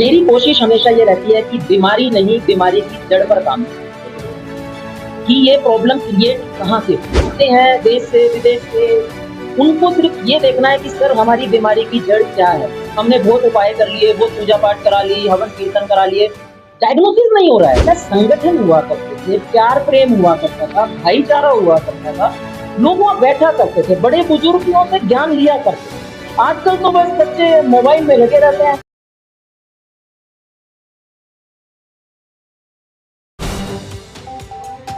मेरी कोशिश हमेशा ये रहती है कि बीमारी नहीं, बीमारी की जड़ पर काम करें, कि ये प्रॉब्लम क्रिएट कहाँ से होते हैं, देश से, विदेश से। उनको सिर्फ ये देखना है कि सर हमारी बीमारी की जड़ क्या है। हमने बहुत उपाय कर लिए, बहुत पूजा-पाठ करा ली, हवन-कीर्तन करा लिए, डायग्नोसिस नहीं हो रहा है। क्या संगठन हुआ करते थे, प्यार-प्रेम हुआ करता था, भाईचारा हुआ करता था, लोग वहाँ बैठा करते थे, बड़े बुजुर्गों से ज्ञान लिया करते थे। आजकल तो बस बच्चे मोबाइल में लगे रहते हैं।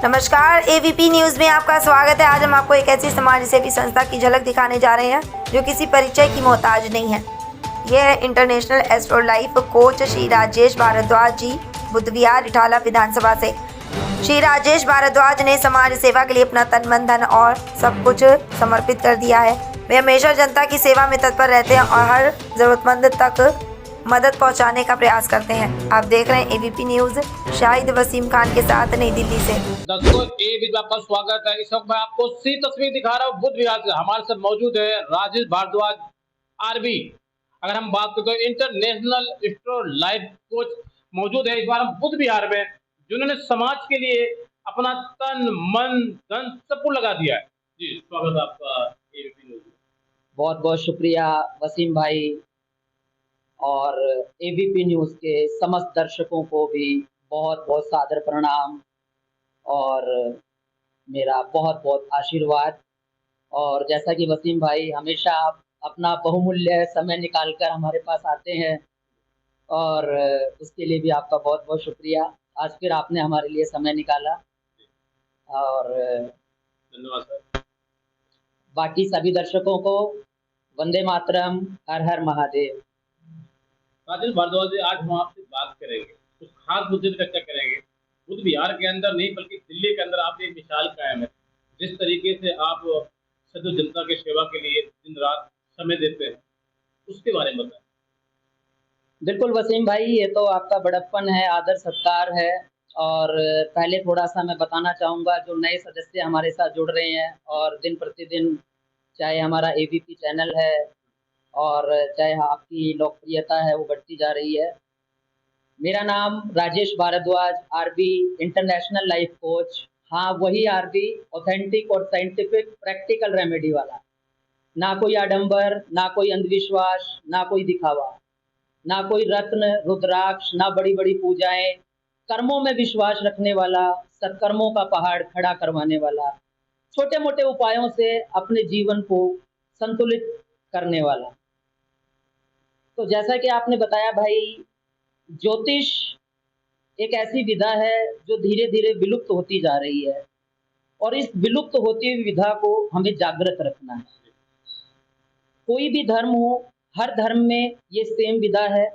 नमस्कार, एवीपी न्यूज़ में आपका स्वागत है। आज हम आपको एक ऐसी समाज सेवी संस्था की झलक दिखाने जा रहे हैं जो किसी परिचय की मोहताज नहीं है। यह है international astro life coach Shri Rajesh Bhardwaj ji, Buddh Vihar, Itala विधानसभा से। श्री राजेश भारद्वाज ने समाज सेवा के लिए अपना तन, मन, धन और सब कुछ समर्पित कर दिया है। वे हमेशा जनता की सेवा में तत्पर रहते हैं और हर ज़रूरतमंद तक मदद पहुंचाने का प्रयास करते हैं। आप देख रहे हैं एवीपी न्यूज़, शाहिद वसीम खान के साथ, नई दिल्ली से। दर्शकों, एवीपी आपका स्वागत है। इस वक्त मैं आपको सी तस्वीर दिखा रहा हूँ बुद्ध विहार से। हमारे साथ मौजूद है राजेश भारद्वाज आरबी। अगर हम बात करें तो इंटरनेशनल एस्ट्रो लाइफ कोच मौजूद है इस बार हम बुद्ध विहार में, जिन्होंने समाज के लिए अपना तन, मन, धन सब कुछ लगा दिया है। जी, स्वागत है आपका एवीपी न्यूज़ में। बहुत बहुत शुक्रिया वसीम भाई, और एबीपी न्यूज़ के समस्त दर्शकों को भी बहुत बहुत सादर प्रणाम और मेरा बहुत बहुत आशीर्वाद। और जैसा कि वसीम भाई हमेशा आप अपना बहुमूल्य समय निकालकर हमारे पास आते हैं, और उसके लिए भी आपका बहुत बहुत शुक्रिया। आज फिर आपने हमारे लिए समय निकाला। और धन्यवाद सर। बाकी सभी दर्शकों को वंदे मातरम, हर हर महादेव। राजेश भारद्वाज जी, आज हम आपसे बात करेंगे, कुछ खास मुद्दे पर चर्चा करेंगे। बुद्ध विहार के अंदर नहीं बल्कि दिल्ली के अंदर आपने एक मिसाल कायम है। जिस तरीके से आप साधु जनता की सेवा के लिए दिन रात समय देते हैं, उसके बारे में बताएं। बिल्कुल वसीम भाई, ये तो आपका बड़प्पन है, आदर सत्कार है। और पहले थोड़ा सा मैं बताना चाहूँगा, जो नए सदस्य हमारे साथ जुड़ रहे हैं और दिन प्रतिदिन चाहे हमारा एबीपी चैनल है और चाहे आपकी लोकप्रियता है वो बढ़ती जा रही है। मेरा नाम Rajesh Bharadwaj, RB, international life coach. हाँ, वही आरबी, ऑथेंटिक और साइंटिफिक प्रैक्टिकल रेमेडी वाला। ना कोई आडंबर, ना कोई अंधविश्वास, ना कोई दिखावा, ना कोई रत्न रुद्राक्ष, ना बड़ी बड़ी पूजाएं। कर्मों में विश्वास रखने वाला, सत्कर्मों का पहाड़ खड़ा करवाने वाला, छोटे मोटे उपायों से अपने जीवन को संतुलित करने वाला। तो जैसा कि आपने बताया भाई, ज्योतिष एक ऐसी विधा है जो धीरे धीरे विलुप्त होती जा रही है, और इस विलुप्त होती हुई विधा को हमें जागृत रखना है। कोई भी धर्म हो, हर धर्म में ये सेम विधा है,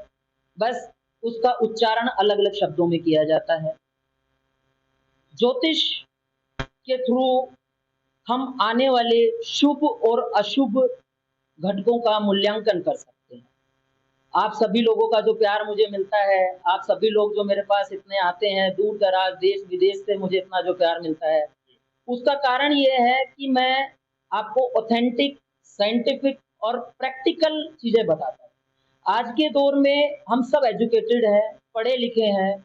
बस उसका उच्चारण अलग अलग शब्दों में किया जाता है। ज्योतिष के थ्रू हम आने वाले शुभ और अशुभ घटकों का मूल्यांकन कर सकते हैं। आप सभी लोगों का जो प्यार मुझे मिलता है, आप सभी लोग जो मेरे पास इतने आते हैं, दूर दराज देश विदेश से मुझे इतना जो प्यार मिलता है, उसका कारण ये है कि मैं आपको ऑथेंटिक, साइंटिफिक और प्रैक्टिकल चीज़ें बताता हूँ। आज के दौर में हम सब एजुकेटेड हैं, पढ़े लिखे हैं।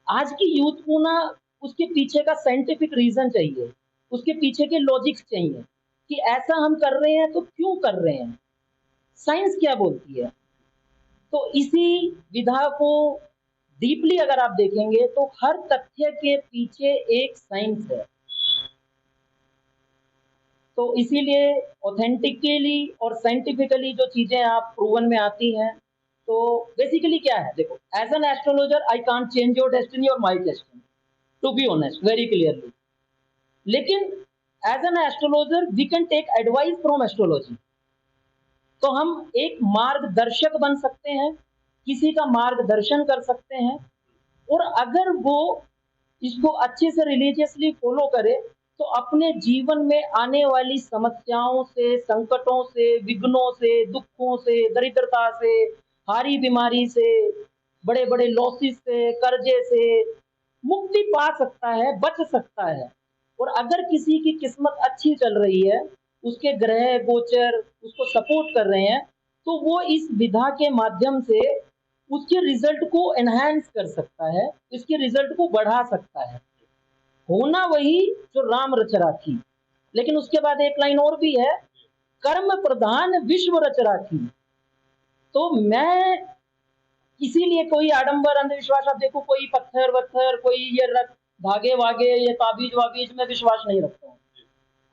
आज की यूथ को ना उसके पीछे का साइंटिफिक रीज़न चाहिए, उसके पीछे के लॉजिक्स चाहिए कि ऐसा हम कर रहे हैं तो क्यों कर रहे हैं, साइंस क्या बोलती है। तो इसी विधा को डीपली अगर आप देखेंगे तो हर तथ्य के पीछे एक साइंस है। तो इसीलिए ऑथेंटिकली और साइंटिफिकली जो चीज़ें आप प्रूवन में आती हैं, तो बेसिकली क्या है, देखो, as an astrologer I can't change your destiny और my destiny, to be honest, very clearly. लेकिन as an astrologer we can take advice from astrology. तो हम एक मार्गदर्शक बन सकते हैं, किसी का मार्गदर्शन कर सकते हैं, और अगर वो इसको अच्छे से रिलीजियसली फॉलो करे तो अपने जीवन में आने वाली समस्याओं से, संकटों से, विघ्नों से, दुखों से, दरिद्रता से, हारी बीमारी से, बड़े बड़े लॉसेस से, कर्जे से मुक्ति पा सकता है, बच सकता है। और अगर किसी की किस्मत अच्छी चल रही है, उसके ग्रह गोचर उसको सपोर्ट कर रहे हैं, तो वो इस विधा के माध्यम से उसके रिजल्ट को एनहांस कर सकता है, इसके रिजल्ट को बढ़ा सकता है। होना वही जो राम रच राखी। लेकिन उसके बाद एक लाइन और भी है, कर्म प्रधान विश्व रच राखी। तो मैं इसीलिए कोई आडंबर अंधविश्वास, आप देखो कोई पत्थर वत्थर, कोई ये धागे वागे, ये ताबीज वाबीज में विश्वास नहीं रखता हूँ।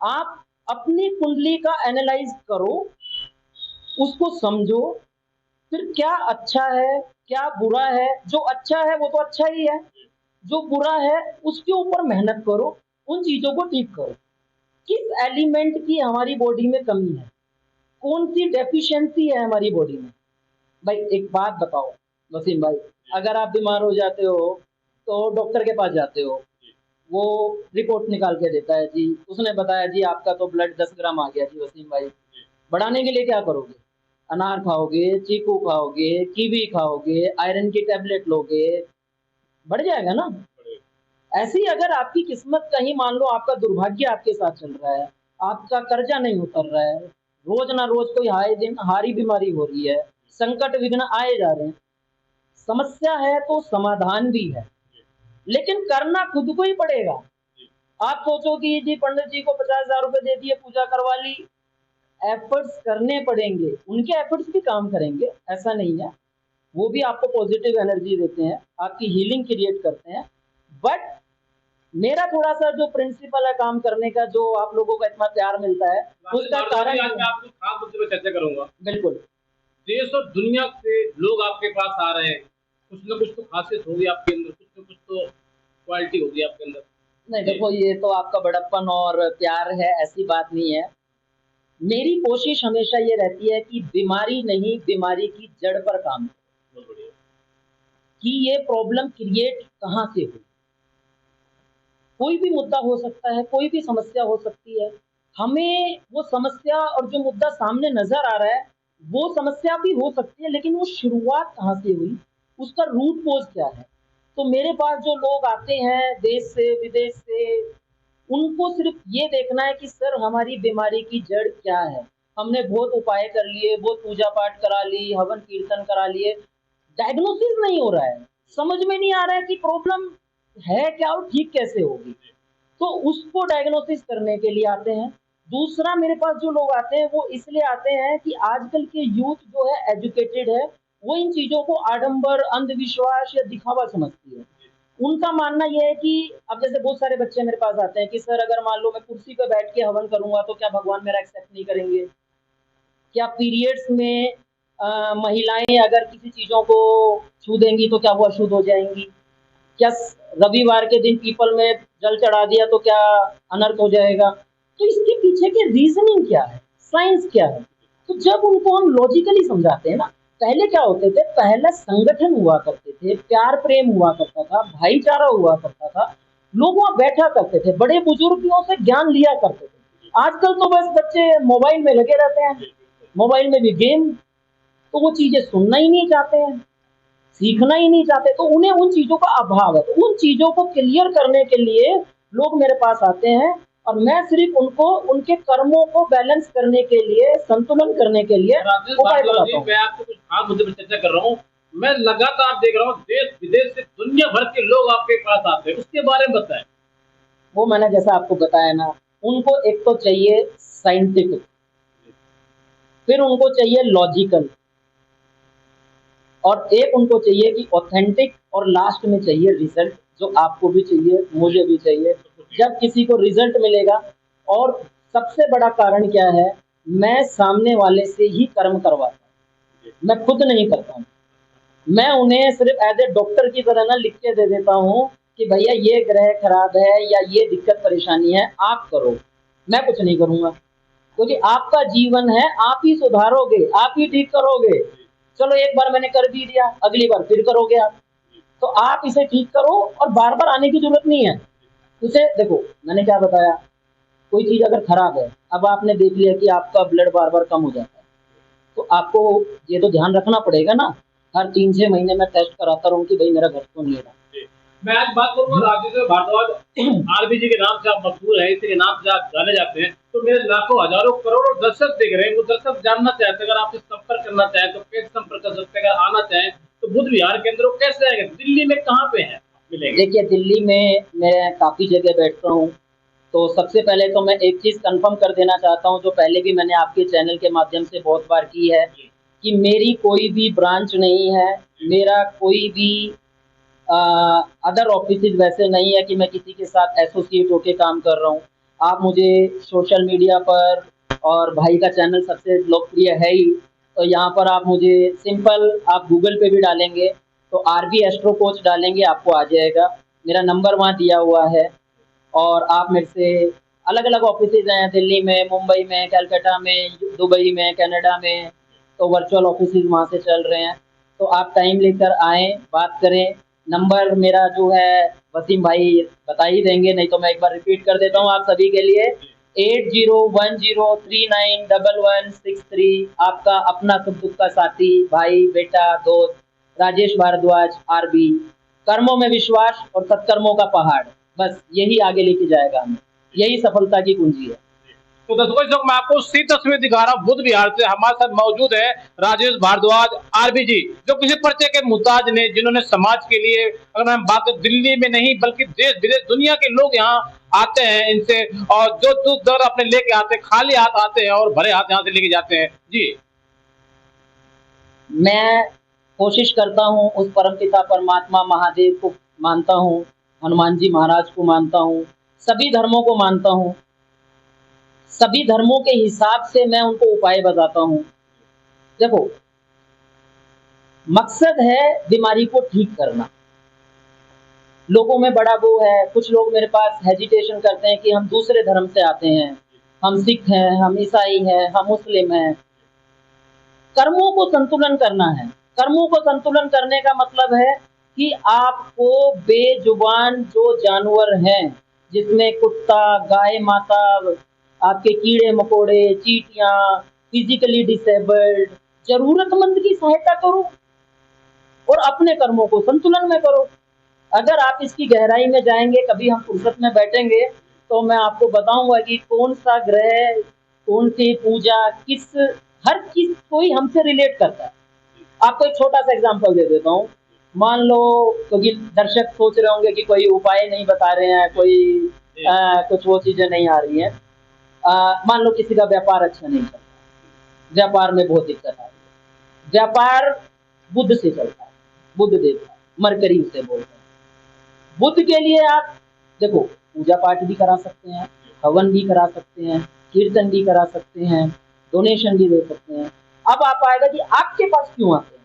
आप अपनी कुंडली का एनालाइज करो, उसको समझो, फिर क्या अच्छा है क्या बुरा है। जो अच्छा है वो तो अच्छा ही है, जो बुरा है उसके ऊपर मेहनत करो, उन चीजों को ठीक करो। किस एलिमेंट की हमारी बॉडी में कमी है, कौन सी डेफिशिएंसी है हमारी बॉडी में। भाई एक बात बताओ वसीम भाई, अगर आप बीमार हो जाते हो तो डॉक्टर के पास जाते हो, वो रिपोर्ट निकाल के देता है, जी उसने बताया जी आपका तो ब्लड 10 ग्राम आ गया जी वसीम भाई। बढ़ाने के लिए क्या करोगे, अनार खाओगे, चीकू खाओगे, कीवी खाओगे, आयरन की टैबलेट लोगे, बढ़ जाएगा ना। ऐसे ही अगर आपकी किस्मत कहीं मान लो आपका दुर्भाग्य आपके साथ चल रहा है, आपका कर्जा नहीं उतर रहा है, रोज ना रोज कोई हाई दिन हारी बीमारी हो रही है, संकट विघ्न आए जा रहे हैं, समस्या है तो समाधान भी है, लेकिन करना खुद को ही पड़ेगा। आप सोचो कि जी पंडित जी को 50,000 रुपए दे दिए, पूजा करवा ली, एफर्ट्स करने पड़ेंगे, उनके एफर्ट्स भी काम करेंगे, ऐसा नहीं है। वो भी आपको पॉजिटिव एनर्जी देते हैं, आपकी हीलिंग क्रिएट करते हैं। बट मेरा थोड़ा सा जो प्रिंसिपल है काम करने का, जो आप लोगों का इतना प्यार मिलता है, उसका कारण आज मैं आपको खास मुद्दे पर चर्चा करूंगा। बिल्कुल। देश और दुनिया से लोग आपके पास आ रहे हैं, कुछ ना कुछ तो खासियत होगी आपके अंदर, कुछ ना कुछ तो क्वालिटी होगी आपके अंदर। नहीं देखो, ये तो आपका बड़प्पन और प्यार है, ऐसी बात नहीं है। मेरी कोशिश हमेशा ये रहती है कि बीमारी नहीं, बीमारी की जड़ पर काम करो। बहुत बढ़िया। कि ये प्रॉब्लम क्रिएट कहाँ से हुई। कोई भी मुद्दा हो सकता है, कोई भी समस्या हो सकती है, हमें वो समस्या और जो मुद्दा सामने नजर आ रहा है वो समस्या भी हो सकती है, लेकिन वो शुरुआत कहाँ से हुई, उसका रूट कोज क्या है। तो मेरे पास जो लोग आते हैं देश से विदेश से, उनको सिर्फ ये देखना है कि सर हमारी बीमारी की जड़ क्या है। हमने बहुत उपाय कर लिए, बहुत पूजा पाठ करा ली, हवन कीर्तन करा लिए, डायग्नोसिस नहीं हो रहा है, समझ में नहीं आ रहा है कि प्रॉब्लम है क्या और ठीक कैसे होगी। तो उसको डायग्नोसिस करने के लिए आते हैं। दूसरा, मेरे पास जो लोग आते हैं वो इसलिए आते हैं कि आजकल के यूथ जो है एजुकेटेड है, वो इन चीजों को आडंबर, अंधविश्वास या दिखावा समझती है। उनका मानना यह है कि अब जैसे बहुत सारे बच्चे मेरे पास आते हैं कि सर अगर मान लो मैं कुर्सी पर बैठ के हवन करूंगा तो क्या भगवान मेरा एक्सेप्ट नहीं करेंगे, क्या पीरियड्स में महिलाएं अगर किसी चीजों को छू देंगी तो क्या वो अशुद्ध हो जाएंगी, क्या रविवार के दिन पीपल में जल चढ़ा दिया तो क्या अनर्थ हो जाएगा। तो इसके पीछे के रीजनिंग क्या है, साइंस क्या है। तो जब उनको हम लॉजिकली समझाते हैं ना, पहले क्या होते थे, पहले संगठन हुआ करते थे, प्यार प्रेम हुआ करता था, भाईचारा हुआ करता था, लोग वहाँ बैठा करते थे, बड़े बुजुर्गों से ज्ञान लिया करते थे। आजकल तो बस बच्चे मोबाइल में लगे रहते हैं, मोबाइल में भी गेम, तो वो चीजें सुनना ही नहीं चाहते हैं, सीखना ही नहीं चाहते, तो उन्हें उन चीजों का अभाव है। तो उन चीजों को क्लियर करने के लिए लोग मेरे पास आते हैं और मैं सिर्फ उनको उनके कर्मों को बैलेंस करने के लिए, संतुलन करने के लिए उपाय बताता हूं। मैं आपको कुछ खास मुद्दे पर चर्चा कर रहा हूँ। मैं लगातार देख रहा हूँ देश विदेश से दुनिया भर के लोग आपके पास आते हैं, उसके बारे में बताएं। वो मैंने जैसा आपको बताया ना, उनको एक तो चाहिए साइंटिफिक, फिर उनको चाहिए लॉजिकल, और एक उनको चाहिए कि ऑथेंटिक, और लास्ट में चाहिए रिजल्ट, जो आपको भी चाहिए, मुझे भी चाहिए। जब किसी को रिजल्ट मिलेगा, और सबसे बड़ा कारण क्या है, मैं सामने वाले से ही कर्म करवाता हूँ, मैं खुद नहीं करता हूँ। मैं उन्हें सिर्फ एज ए डॉक्टर की तरह ना लिख के दे देता हूँ कि भैया ये ग्रह खराब है या ये दिक्कत परेशानी है, आप करो, मैं कुछ नहीं करूँगा, क्योंकि आपका जीवन है, आप ही सुधारोगे, आप ही ठीक करोगे। चलो एक बार मैंने कर भी दिया, अगली बार फिर करोगे आप, तो आप इसे ठीक करो और बार बार आने की जरूरत नहीं है। उसे देखो, मैंने क्या बताया, कोई चीज अगर खराब है, अब आपने देख लिया कि आपका ब्लड बार बार कम हो जाता है, तो आपको ये तो ध्यान रखना पड़ेगा ना, हर 3-6 महीने में टेस्ट कराता रहूं कि भाई मेरा घट तो नहीं है। मैं आज बात करूंगा राजेश भारद्वाज, आरबीजी के नाम से आप मशहूर हैं, इसी के नाम से आप जाने जाते हैं। तो तो मेरे लाखों हजारों करोड़ों दर्शक देख रहे हैं, वो दर्शक जानना चाहते हैं, अगर आपसे संपर्क करना चाहें तो कैसे संपर्क कर सकते हैं, अगर आना चाहें तो बुद्ध विहार के अंदर वो कैसे आएंगे, दिल्ली में कहाँ पे है मिलेंगे? देखिए, दिल्ली में मैं काफ़ी जगह बैठता हूँ, तो सबसे पहले तो मैं एक चीज़ कन्फर्म कर देना चाहता हूँ, जो पहले भी मैंने आपके चैनल के माध्यम से बहुत बार की है, कि मेरी कोई भी ब्रांच नहीं है, मेरा कोई भी अदर ऑफिसेज वैसे नहीं है कि मैं किसी के साथ एसोसिएट होके काम कर रहा हूँ। आप मुझे सोशल मीडिया पर, और भाई का चैनल सबसे लोकप्रिय है ही, तो यहाँ पर आप मुझे सिंपल आप गूगल पे भी डालेंगे तो आरबी एस्ट्रो कोच डालेंगे, आपको आ जाएगा। मेरा नंबर वहाँ दिया हुआ है, और आप मेरे से अलग-अलग ऑफिसेज हैं, दिल्ली में, मुंबई में, कलकत्ता में, दुबई में, कनाडा में, तो वर्चुअल ऑफिसेज वहाँ से चल रहे हैं। तो आप टाइम लेकर आएँ, बात करें। नंबर मेरा जो है वसीम भाई बता ही देंगे, नहीं तो मैं एक बार रिपीट कर देता हूँ आप सभी के लिए, 8010391163। आपका अपना सुख दुख का साथी, भाई, बेटा, दोस्त राजेश भारद्वाज, आरबी। कर्मों में विश्वास और सत्कर्मों का पहाड़, बस यही आगे लेके जाएगा हमें, यही सफलता की कुंजी है। तो दर्शकों मैं आपको सी तस्वीर दिखा रहा हूँ, बुद्ध विहार से हमारे साथ मौजूद है राजेश भारद्वाज आरबी जी, जो किसी परिचय के मुहताज ने, जिन्होंने समाज के लिए, अगर हम बात करें दिल्ली में नहीं बल्कि देश विदेश दुनिया के लोग यहाँ आते हैं इनसे, और जो दुख दर्द अपने लेके आते हैं, खाली हाथ आते हैं और भरे हाथ यहाँ से लेके जाते हैं जी। मैं कोशिश करता हूँ, उस परमपिता परमात्मा महादेव को मानता हूँ, हनुमान जी महाराज को मानता हूँ, सभी धर्मों को मानता हूँ, सभी धर्मों के हिसाब से मैं उनको उपाय बताता हूँ। देखो, मकसद है बीमारी को ठीक करना। लोगों में बड़ा वो है, कुछ लोग मेरे पास हेजिटेशन करते हैं कि हम दूसरे धर्म से आते हैं, हम सिख हैं, हम ईसाई हैं, हम मुस्लिम हैं। कर्मों को संतुलन करना है। कर्मों को संतुलन करने का मतलब है कि आपको बेजुबान जो जानवर हैं, जिसमें कुत्ता, गाय माता, आपके कीड़े मकोड़े, चींटियां, फिजिकली डिसेबल्ड, जरूरतमंद की सहायता करो और अपने कर्मों को संतुलन में करो। अगर आप इसकी गहराई में जाएंगे, कभी हम फुर्सत में बैठेंगे तो मैं आपको बताऊंगा कि कौन सा ग्रह, कौन सी पूजा, किस, हर चीज कोई हमसे रिलेट करता है। आपको एक छोटा सा एग्जांपल दे देता हूँ। मान लो, क्योंकि दर्शक सोच रहे होंगे कि कोई उपाय नहीं बता रहे हैं, कोई कुछ वो चीजें नहीं आ रही हैं। मान लो किसी का व्यापार अच्छा नहीं चल रहा, व्यापार में बहुत दिक्कत आ रही है। व्यापार बुध से चलता है, बुध देवता, मरकरी उसे बोलते हैं। बुध के लिए आप देखो, पूजा पाठ भी करा सकते हैं, हवन भी करा सकते हैं, कीर्तन भी करा सकते हैं, डोनेशन भी दे सकते हैं। अब आप आएगा कि आपके पास क्यों आते हैं?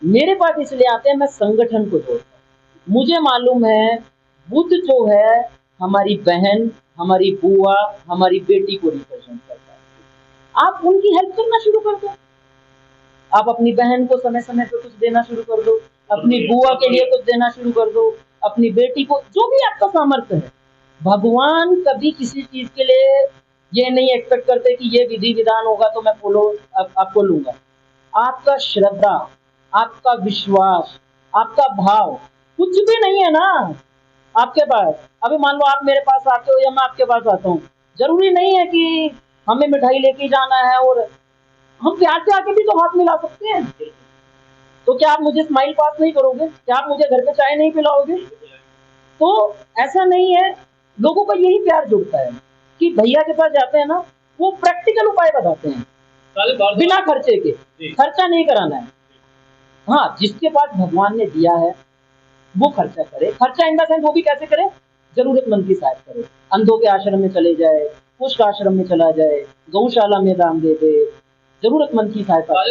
मेरे पास इसलिए आते हैं, मैं संगठन को जोड़ता हूँ। मुझे मालूम है बुध जो है हमारी बहन, हमारी बुआ, हमारी बेटी को रिप्रेजेंट करता है। आप उनकी हेल्प करना शुरू कर दो। आप अपनी बहन को समय समय पे कुछ देना शुरू कर दो, अपनी बुआ के लिए कुछ देना शुरू कर दो, अपनी बेटी को, जो भी आपका सामर्थ्य है। भगवान कभी किसी चीज के लिए ये नहीं एक्सपेक्ट करते कि ये विधि विधान होगा तो मैं फॉलो आपको लूंगा। आपका श्रद्धा, आपका विश्वास, आपका भाव, कुछ भी नहीं है ना आपके पास। अभी मान लो आप मेरे पास आते हो या मैं आपके पास आता हूँ, जरूरी नहीं है कि हमें मिठाई लेके जाना है, और हम प्यार से आके भी तो हाथ मिला सकते हैं। तो क्या आप मुझे स्माइल पास नहीं करोगे? क्या आप मुझे घर पे चाय नहीं पिलाओगे? तो ऐसा नहीं है, लोगों का यही प्यार जुड़ता है कि भैया के पास जाते हैं ना, वो प्रैक्टिकल उपाय बताते हैं बिना खर्चे के, खर्चा नहीं कराना है। हाँ, जिसके पास भगवान ने दिया है वो खर्चा करे। खर्चा इन द सेंस वो भी कैसे करे? जरूरतमंद की सहायता करे, अंधों के आश्रम में चले जाए, कुष्ठ आश्रम में चला जाए, गौशाला में दान दे दे, जरूरतमंद की सहायता।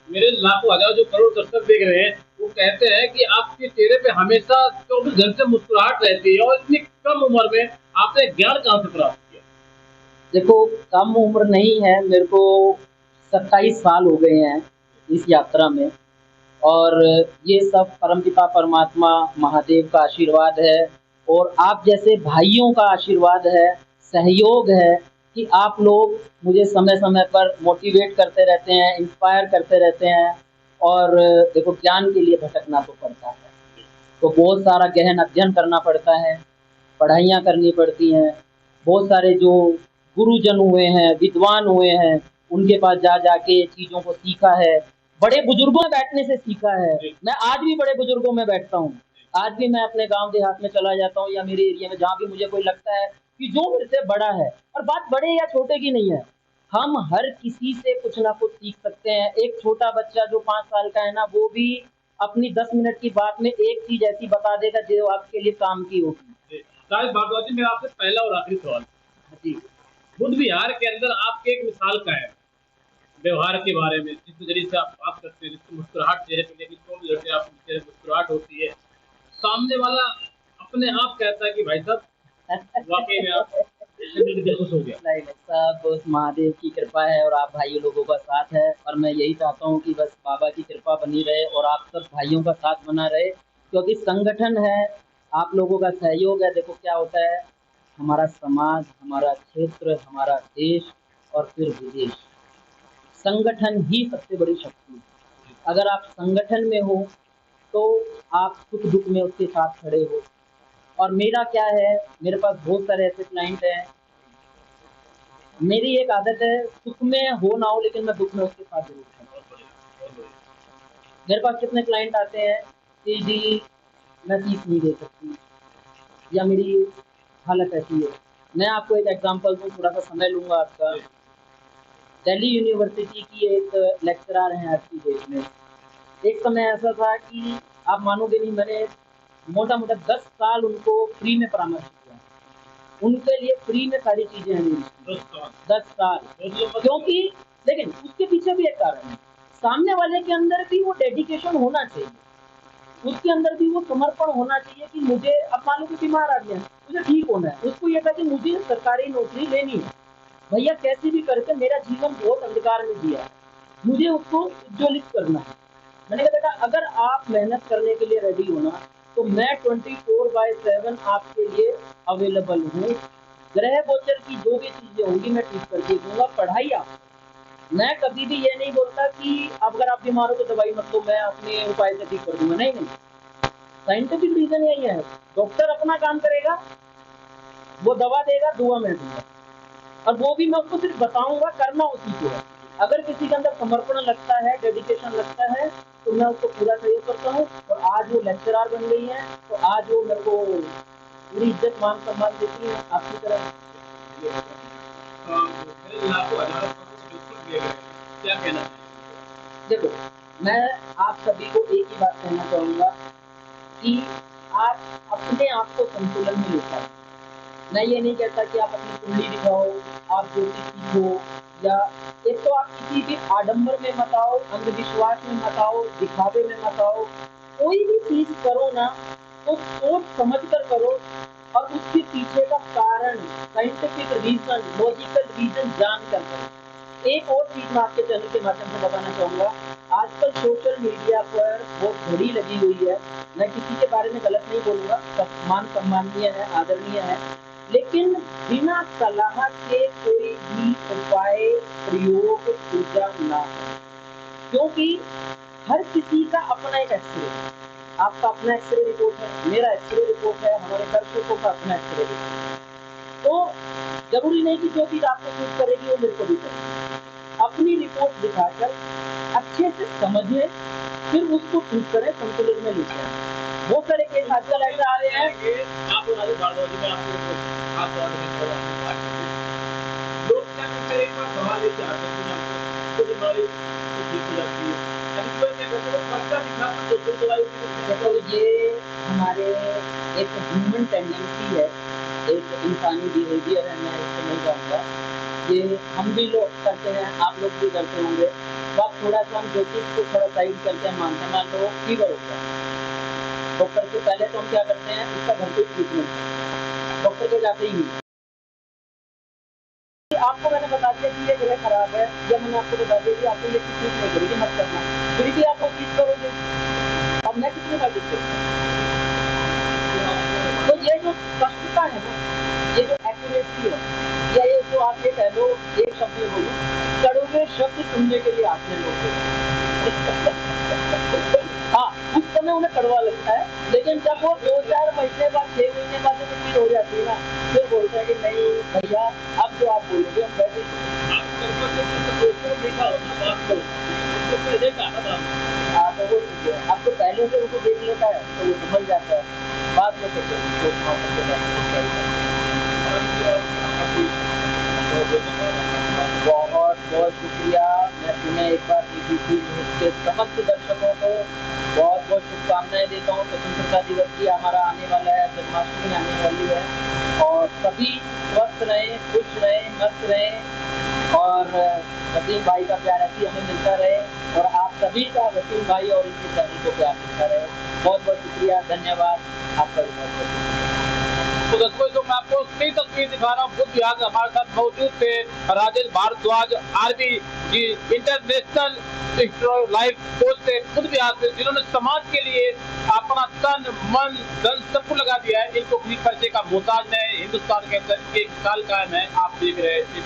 मेरे लाखों हजार जो करोड़ दर्शक देख रहे हैं, वो कहते हैं कि आपके चेहरे पे हमेशा 24 घंटे मुस्कुराहट रहती है, और इतनी कम उम्र में आपने ज्ञान कहाँ से प्राप्त किया? देखो, कम उम्र नहीं है, मेरे को 27 साल हो गए हैं इस यात्रा में, और ये सब परमपिता परमात्मा महादेव का आशीर्वाद है, और आप जैसे भाइयों का आशीर्वाद है, सहयोग है कि आप लोग मुझे समय समय पर मोटिवेट करते रहते हैं, इंस्पायर करते रहते हैं। और देखो, ज्ञान के लिए भटकना तो पड़ता है, तो बहुत सारा गहन अध्ययन करना पड़ता है, पढ़ाइयाँ करनी पड़ती हैं, बहुत सारे जो गुरुजन हुए हैं, विद्वान हुए हैं, उनके पास जा जाके चीज़ों को सीखा है, बड़े बुजुर्गों में बैठने से सीखा है। मैं आज भी बड़े बुजुर्गों में बैठता हूँ। आज भी मैं अपने गाँव देहात में चला जाता हूँ या मेरे एरिया में जहाँ भी मुझे कोई लगता है कि जो मेरे से बड़ा है, और बात बड़े या छोटे की नहीं है, हम हर किसी से कुछ ना कुछ सीख सकते हैं। एक छोटा बच्चा जो 5 साल का है ना, वो भी अपनी 10 मिनट की बात में एक चीज़ ऐसी बता देगा जो आपके लिए काम की होगी। राजेश भारद्वाज जी, मेरा आपसे पहला और आखिरी सवाल जी। बुद्ध विहार के अंदर आपके एक मिसाल का है व्यवहार के बारे में, जिस नजरिए से आप बात करते हैं, जिसकी मुस्कुराहट चेहरे पे लेकिन तो जैसे आप चेहरे पे मुस्कुराहट होती है, सामने वाला अपने आप कहता है कि भाई साहब वाकई में आप दिल खुश हो गया। नहीं सब उस महादेव की कृपा है और आप भाइयों लोगों का साथ है, और मैं यही चाहता हूँ कि बस बाबा की कृपा बनी रहे और आप सब भाइयों का साथ बना रहे, क्योंकि संगठन है, आप लोगों का सहयोग है। देखो क्या होता है, हमारा समाज, हमारा क्षेत्र, हमारा देश और फिर विदेश, संगठन ही सबसे बड़ी शक्ति है। अगर आप संगठन में हो तो आप सुख दुख में उसके साथ खड़े हो। और मेरा क्या है, मेरे पास बहुत सारे ऐसे क्लाइंट हैं, मेरी एक आदत है, सुख में हो ना हो लेकिन मैं दुख में उसके साथ जरूर खड़ा। मेरे पास कितने क्लाइंट आते हैं कि जी मैं फीस नहीं दे सकती या मेरी हालत ऐसी है। मैं आपको एक एग्जांपल दूँ, थोड़ा सा समय लूँगा आपका। दिल्ली यूनिवर्सिटी की एक लेक्चरर हैं आज की डेट में। एक समय ऐसा था कि आप मानोगे नहीं, मैंने मोटा-मोटा 10 साल उनको फ्री में परामर्श किया। उनके लिए फ्री में सारी चीज़ें हैं मेरी। 10 साल। क्योंकि लेकिन उसके पीछे भी एक कारण है, सामने वाले के अंदर भी वो डेडिकेशन होना चाहिए, उसके अंदर भी वो समर्पण होना चाहिए कि मुझे, अब मान लो कि बीमार आदमी है, मुझे ठीक होना है, उसको ये था कि मुझे सरकारी नौकरी लेनी है, भैया कैसे भी करके मेरा जीवन बहुत अंधकार में जिया है, मुझे उसको उज्ज्वलित करना है। मैंने कहा बेटा अगर आप मेहनत करने के लिए रेडी हो ना, तो मैं 24/7 आपके लिए अवेलेबल हूँ। ग्रह गोचर की जो भी चीजें होंगी मैं ठीक करके दूंगा। पढ़ाई आप, मैं कभी भी ये नहीं बोलता कि अगर आप बीमार हो तो दवाई मत लो, मैं अपने उपाय से ठीक कर दूंगा। नहीं नहीं, साइंटिफिक रीजन यही है, डॉक्टर अपना काम करेगा, वो दवा देगा, दुआ मैं दूंगा, और वो भी मैं उसको सिर्फ बताऊंगा, करना उसी को है। अगर किसी के अंदर समर्पण लगता है, डेडिकेशन लगता है, तो मैं उसको पूरा सहयोग करता हूँ। और आज वो लेक्चरर बन गई है, तो आज वो मेरे को पूरी इज्जत मान सम्मान देती है आपकी तरह। क्या कहना? देखो मैं आप सभी को एक ही बात कहना चाहूँगा कि आप अपने आप को संतुलन में लेकर आए। मैं ये नहीं कहता कि आप अपनी कुंडली दिखाओ, आप ज्योतिष सीखो, या एक तो आप किसी भी आडंबर में मत आओ, अंधविश्वास में मत आओ, दिखावे में मत आओ। कोई भी चीज करो ना तो सोच समझ कर करो, और उसके पीछे का कारण, साइंटिफिक रीजन, लॉजिकल रीजन जान कर करो। एक और चीज मैं आपके चैनल के माध्यम से बताना चाहूँगा, आजकल सोशल मीडिया पर बहुत घड़ी लगी हुई है। मैं किसी के बारे में गलत नहीं बोलूँगा, सम्मान सम्माननीय है, आदरणीय है, लेकिन बिना सलाह के कोई भी उपाय प्रयोग पूजा ना करें, क्योंकि हर किसी का अपना एक एक्सरे है। आपका अपना एक्सरे रिपोर्ट है, मेरा एक्सरे रिपोर्ट है, हमारे दर्शकों का अपना एक्सरे रिपोर्ट है। तो जरूरी नहीं कि जो चीज आपको सूट करेगी वो मेरे को भी करेगी। अपनी रिपोर्ट दिखाकर अच्छे से समझें, फिर उसको ठीक करें, संतुलन में लेकर आएं। बहुत सारे केस आजकल ऐसे आ रहे हैं। आप राजेश भारद्वाज जी, मैं आपको खास तौर पे लोग क्या करते हैं, एक बार दवा लेके आते हैं, तो बीमारी ठीक हो जाती है। अभी कोई क्या करते हैं, पर्चा दिखाकर दूसरी दवाई। देखो ये हमारे एक ह्यूमन टेंडेंसी है, एक इंसानी बिहेवियर है, मैं इससे नहीं कहूँगा। ये हम भी लोग करते हैं, आप लोग भी करते होंगे। तो आप थोड़ा सा हम ज्योतिष को थोड़ा साइड करके हम मानते हैं, मान लो फीवर होता है, डॉक्टर से पहले तो हम क्या करते हैं, उसका घर पे ट्रीटमेंट है, डॉक्टर के जाते ही नहीं। आपको मैंने बता दिया कि ये ग्रह खराब है, या मैंने आपको बता दिया कि आपको ये चीज नहीं करेगी, मत करना, फिर भी आप वो चीज करोगे, अब मैं कितने बार करूँगा? तो ये जो स्पष्टता है ना, ये जो एक्यूरेसी है, या ये जो आप ये कह लो, एक शब्द में बोलो, कड़वे शब्द सुनने के लिए आते हैं लोग। हाँ, उस समय उन्हें कड़वा लगता है, लेकिन जब वो 2-4 महीने बाद, 6 महीने बाद जब चीज हो जाती है ना, फिर बोलते हैं कि नहीं भैया अब जो आप बोलोगे हम वैसे हाँ तो वो ठीक है। अब तो पहले से उसको देख लेता है तो वो समझ जाता है, बाद में बहुत बहुत शुक्रिया। मैं तुम्हें एक बार BBC न्यूज़ के समस्त दर्शकों को बहुत बहुत शुभकामनाएं देता हूँ। स्वतंत्रता दिवस की हमारा आने वाला है, जन्माष्टमी आने वाली है और सभी स्वस्थ रहें, खुश रहें, मस्त रहें और वसीम भाई का प्यार ऐसे हमें मिलता रहे और आप सभी का वसीम भाई और इनके चैनल को प्यार मिलता रहे। बहुत बहुत शुक्रिया, धन्यवाद आपका भी बहुत बहुत। तो दर्शकों जो मैं आपको सही तस्वीर दिखा रहा हूँ, बुद्ध विहार से हमारे साथ मौजूद थे राजेश भारद्वाज आरबी जी, इंटरनेशनल लाइफ कोच थे बुद्ध विहार से, जिन्होंने समाज के लिए अपना तन मन धन सब कुछ लगा दिया है। इनको किसी परिचय का मोहताज नहीं, हिंदुस्तान के अंदर एक साल कायम है। आप देख रहे हैं